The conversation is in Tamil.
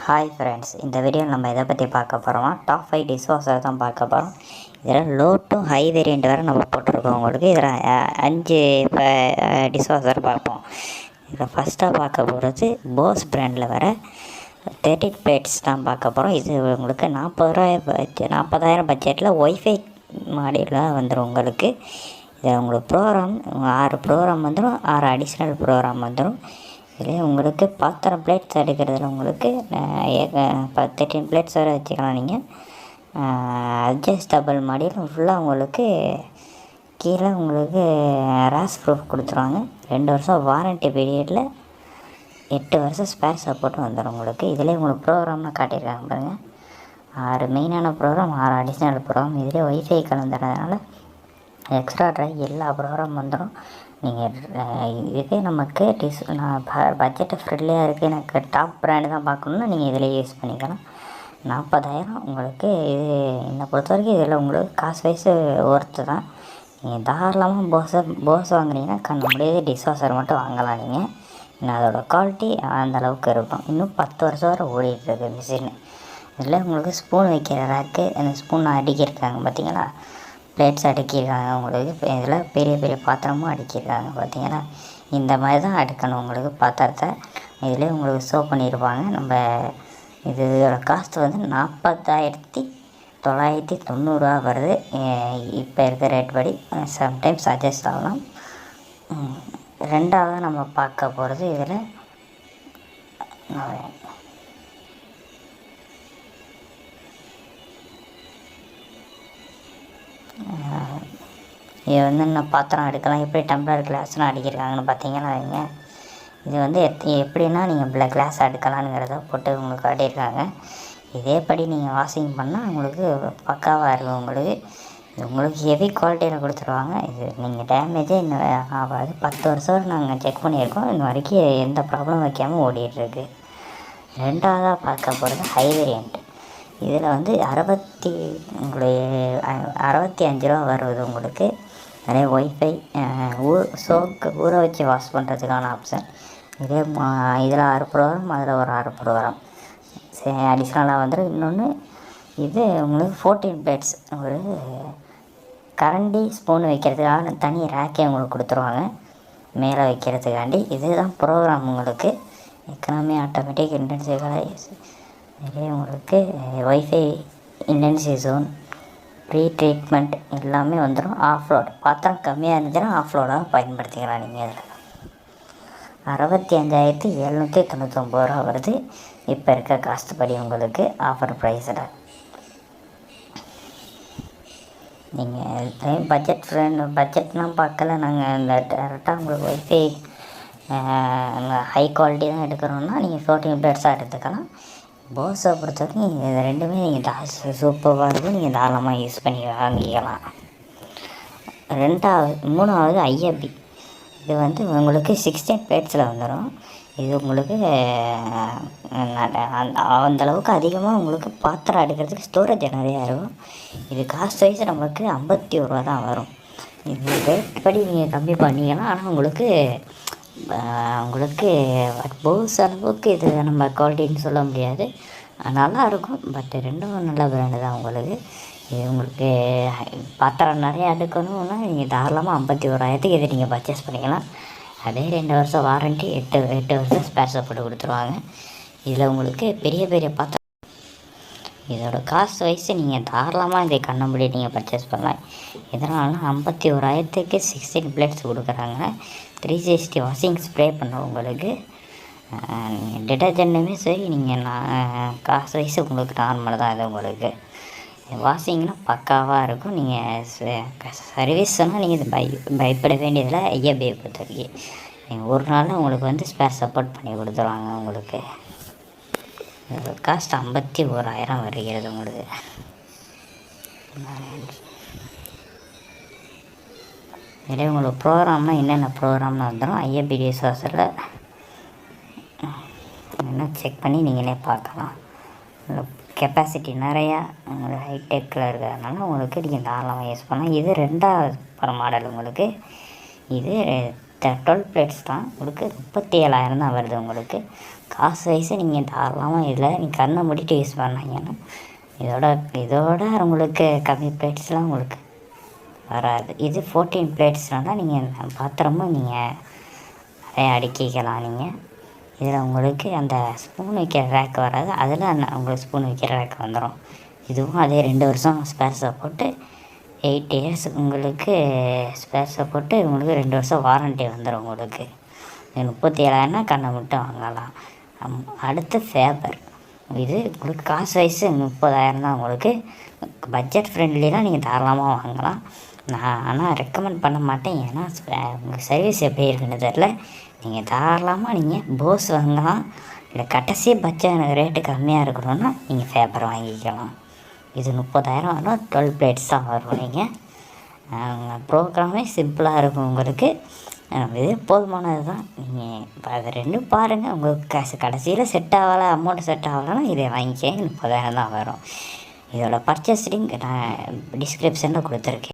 ஹாய் ஃப்ரெண்ட்ஸ், இந்த வீடியோவில் நம்ம எதை பற்றி பார்க்க போகிறோம்னா டாப் 5 டிஷ்வாஷர் தான் பார்க்க போகிறோம். இதில் லோ டு ஹை வேரியண்ட் வேறு நம்ம போட்டிருக்கோம். உங்களுக்கு இதில் 5 டிஷ்வாஷர் பார்ப்போம். இதில் ஃபஸ்ட்டாக பார்க்க போகிறது போஸ் பிராண்டில் வர 13 பிளேட்ஸ் தான் பார்க்க போகிறோம். இது உங்களுக்கு 40,000 பட்ஜெட்டில் ஒய்ஃபை மாடலில் வந்துடும். உங்களுக்கு இதில் உங்களுக்கு ப்ரோக்ராம் 6 ப்ரோக்ராம் வந்துடும், 6 அடிஷ்னல் ப்ரோக்ராம் வந்துடும். இதில் உங்களுக்கு 10 பிளேட்ஸ் எடுக்கிறதுல உங்களுக்கு 13 பிளேட்ஸ் வரை வச்சுக்கலாம். நீங்கள் அட்ஜஸ்டபிள் மாடியில் ஃபுல்லாக உங்களுக்கு கீழே உங்களுக்கு ரேஷ் ப்ரூஃப் கொடுத்துருவாங்க. 2 வருஷம் வாரண்ட்டி பீரியடில் 8 வருஷம் ஸ்பேர் சப்போர்ட் வந்துடும். உங்களுக்கு இதிலே உங்களுக்கு ப்ரோக்ராம்லாம் காட்டியிருக்காங்க பாருங்கள். 6 மெயினான ப்ரோக்ராம், 6 அடிஷ்னல் ப்ரோக்ராம். இதிலே ஒய்ஃபை கலந்துறதுனால எக்ஸ்ட்ரா ட்ரை எல்லா ப்ரோக்ராம் வந்துடும். நீங்கள் இதே நமக்கு பட்ஜெட்டு ஃப்ரெண்ட்லியாக இருக்குது, எனக்கு டாப் பிராண்டு தான் பார்க்கணுன்னா நீங்கள் இதில் யூஸ் பண்ணிக்கலாம். 40,000 உங்களுக்கு இது என்னை பொறுத்த வரைக்கும் இதில் உங்களுக்கு காசு வயசு ஒர்த்து தான். நீங்கள் தாராளமாக போஸ் வாங்குனீங்கன்னா கண்ண முடியாது டிஷ்வாஷர் மட்டும் வாங்கலாம். நீங்கள் இன்னும் அதோடய குவாலிட்டி அந்தளவுக்கு இருக்கும். இன்னும் 10 வருஷம் வரை ஓடிட்டுருக்கு மிஷின். இதில் உங்களுக்கு ஸ்பூன் வைக்கிற ரேக்கு, அந்த ஸ்பூன் அடிக்கிருக்காங்க பார்த்தீங்களா, பிளேட்ஸ் அடுக்கியிருக்காங்க. உங்களுக்கு இதில் பெரிய பெரிய பாத்திரமும் அடுக்கியிருக்காங்க பார்த்தீங்கன்னா. இந்த மாதிரி தான் அடுக்கணும் உங்களுக்கு பாத்திரத்தை. இதில் உங்களுக்கு ஷோ பண்ணியிருப்பாங்க. நம்ம இதோட காஸ்ட் வந்து 40,990 வருது இப்போ இருக்க ரேட் படி. சம்டைம்ஸ் அட்ஜஸ்ட் ஆகலாம். ரெண்டாவது நம்ம பார்க்க போகிறது இதில் இது வந்து இன்னும் பாத்திரம் எடுக்கலாம். எப்படி டம்ளர் கிளாஸ்லாம் அடிக்கிருக்காங்கன்னு பார்த்தீங்கன்னா வைங்க. இது வந்து எப்படின்னா நீங்கள் கிளாஸ் அடுக்கலாம்ங்கிறத போட்டு உங்களுக்கு காட்டியிருக்காங்க. இதேபடி நீங்கள் வாஷிங் பண்ணால் உங்களுக்கு பக்காவாக இருக்கும். உங்களுக்கு ஹெவி குவாலிட்டியில் கொடுத்துருவாங்க. இது நீங்கள் டேமேஜே இன்னும் ஆகாது. 10 வருஷம் நாங்கள் செக் பண்ணியிருக்கோம். இன்ன வரைக்கும் எந்த ப்ராப்ளம் வைக்காமல் ஓடிட்டுருக்கு. ரெண்டாவதாக பார்க்க போகிறது ஹை வேரியண்ட். இதில் வந்து 65 ரூபா வருது. உங்களுக்கு நிறைய ஒய்ஃபை சோக்கு ஊற வச்சு வாஷ் பண்ணுறதுக்கான ஆப்ஷன். இதில் 6 ப்ரோக்ராம், அதில் ஒரு 6 ப்ரோக்ராம் அடிஷ்னலாக வந்துடும். இன்னொன்று இது உங்களுக்கு 14 பிளேட்ஸ், ஒரு கரண்டி ஸ்பூன் வைக்கிறதுக்காக தனி ரேக்கே உங்களுக்கு கொடுத்துருவாங்க மேலே வைக்கிறதுக்காண்டி. இதுதான் ப்ரோக்ராம். உங்களுக்கு எக்கனாமி, ஆட்டோமேட்டிக், இன்டென்சிவ் நிறைய உங்களுக்கு wifi, intensive zone, free treatment எல்லாமே வந்துடும். ஆஃப்லோட் பாத்திரம் கம்மியாக இருந்துச்சுன்னா ஆஃப்லோடாக பயன்படுத்திக்கலாம். நீங்கள் அதில் 65,799 ரூபா வருது இப்போ இருக்க காஸ்ட் படி உங்களுக்கு ஆஃபர் ப்ரைஸில். நீங்கள் பட்ஜெட்லாம் பார்க்கல. நாங்கள் இந்த டேரெக்டாக உங்களுக்கு ஒய்ஃபை ஹை குவாலிட்டி தான் எடுக்கிறோன்னா நீங்கள் 14 பிளேட்ஸாக எடுத்துக்கலாம். போஸை பொறுத்த வரைக்கும் இது ரெண்டுமே நீங்கள் சூப்பராக இருக்கும். நீங்கள் தாராளமாக யூஸ் பண்ணி வாங்கிக்கலாம். மூணாவது ஐஎஃப்பி. இது வந்து உங்களுக்கு 16 பிளேட்ஸில் வந்துடும். இது உங்களுக்கு அந்தளவுக்கு அதிகமாக உங்களுக்கு பாத்திரம் எடுக்கிறதுக்கு ஸ்டோரேஜ் நிறையா இருக்கும். இது காஸ்ட் வைஸ் நமக்கு 51 ரூபா தான் வரும். இது ரேட் படி நீங்கள் கம்மி பண்ணிங்கன்னா, ஆனால் உங்களுக்கு போஸ் அளவுக்கு இது நம்ம குவாலிட்டின்னு சொல்ல முடியாது. நல்லாயிருக்கும். பட் ரெண்டும் நல்ல பிராண்டு தான். உங்களுக்கு இது உங்களுக்கு பாத்திரம் நிறையா எடுக்கணும்னா நீங்கள் தாராளமாக 51,000க்கு இதை நீங்கள் பர்ச்சேஸ் பண்ணிக்கலாம். அதே 2 வருஷம் வாரண்ட்டி, 8 வருஷம் ஸ்பேர் சப்போர்ட் கொடுத்துருவாங்க. இதில் உங்களுக்கு பெரிய பெரிய பாத்திரம் இதோட காஸ்ட் வைஸ் நீங்கள் தாராளமாக இதை கண்ணம்படி நீங்கள் பர்ச்சேஸ் பண்ணலாம். இதனால் 51,000க்கு 16 பிளேட்ஸ் கொடுக்குறாங்க. 360 வாஷிங் ஸ்ப்ரே பண்ண உங்களுக்கு. நீங்கள் டிட்டர்ஜென்ட்டுமே சரி, நீங்கள் காசு வைஸ் உங்களுக்கு நார்மல் தான். இது உங்களுக்கு வாஷிங்லாம் பக்காவாக இருக்கும். நீங்கள் சர்வீஸ் சொன்னால் நீங்கள் இது பயப்பட வேண்டியதில் ஐஎஃப்பியை பொறுத்த வரைக்கும் நீங்கள் ஒரு நாளில் உங்களுக்கு வந்து ஸ்பேர் சப்போர்ட் பண்ணி கொடுத்துருவாங்க. உங்களுக்கு காஸ்ட் 51,000 வருகிறது. உங்களுக்கு இதே உங்களுக்கு ப்ரோக்ராம்னால் என்னென்ன ப்ரோக்ராம்னு வந்துடும். ஐஎஃப்பி டிஷ்வாஷரில் என்ன செக் பண்ணி நீங்களே பார்க்கலாம். கெப்பாசிட்டி நிறையா உங்களுக்கு ஹைடெக்கில் இருக்கிறதுனால உங்களுக்கு நீங்கள் தாராளமாக யூஸ் பண்ணலாம். இது 2வது மாடல். உங்களுக்கு இது 12 பிளேட்ஸ் தான். உங்களுக்கு 37,000 தான் வருது. உங்களுக்கு காசு வைஸு நீங்கள் தாராளமாக இதில் நீங்கள் கண்ணை மூடிட்டு யூஸ் பண்ணீங்கன்னா இதோட உங்களுக்கு கம்மி பிளேட்ஸ்லாம் உங்களுக்கு வராது. இது 14 பிளேட்ஸ்னால நீங்கள் பாத்திரமும் நீங்கள் நிறையா அடுக்கிக்கலாம். நீங்கள் இதில் உங்களுக்கு அந்த ஸ்பூன் வைக்கிற ரேக் வராது, அதில் உங்களுக்கு ஸ்பூன் வைக்கிற ரேக் வந்துடும். இதுவும் அதே 2 வருஷம் ஸ்பேர் சப்போர்ட்டு, 8 இயர்ஸ் உங்களுக்கு ஸ்பேர் சப்போர்ட்டு, உங்களுக்கு 2 வருஷம் வாரண்ட்டி வந்துடும். உங்களுக்கு 37,000 கண்ணை மட்டும் வாங்கலாம். அடுத்து ஃபேபர், இது உங்களுக்கு காசு வைஸு 30,000 தான். உங்களுக்கு பட்ஜெட் ஃப்ரெண்ட்லிலாம் நீங்கள் தாராளமாக வாங்கலாம். நான் ஆனால் ரெக்கமெண்ட் பண்ண மாட்டேன், ஏன்னா உங்கள் சர்வீஸ் எப்படி இருக்குன்னு தெரில. நீங்கள் தாராளமாக நீங்கள் போஸ் வாங்கலாம். இல்லை கடைசி பட்ஜெட் எனக்கு ரேட்டு கம்மியாக இருக்கணும்னா நீங்கள் ஃபேபர் வாங்கிக்கலாம். இது 30,000 வரும், 12 பிளேட்ஸ் தான் வரும். நீங்கள் ப்ரோக்ராமே சிம்பிளாக இருக்கும் உங்களுக்கு. இது போதுமானது தான். நீங்கள் இப்போ அதை ரெண்டும் பாருங்கள். உங்களுக்கு கடைசியில் செட் ஆகலை, அமௌண்ட் செட் ஆகலைன்னா இதை வாங்கிக்க. 30,000 தான் வரும். இதோட பர்ச்சேஸ் லிங்க் நான் டிஸ்கிரிப்ஷனில் கொடுத்துருக்கேன்.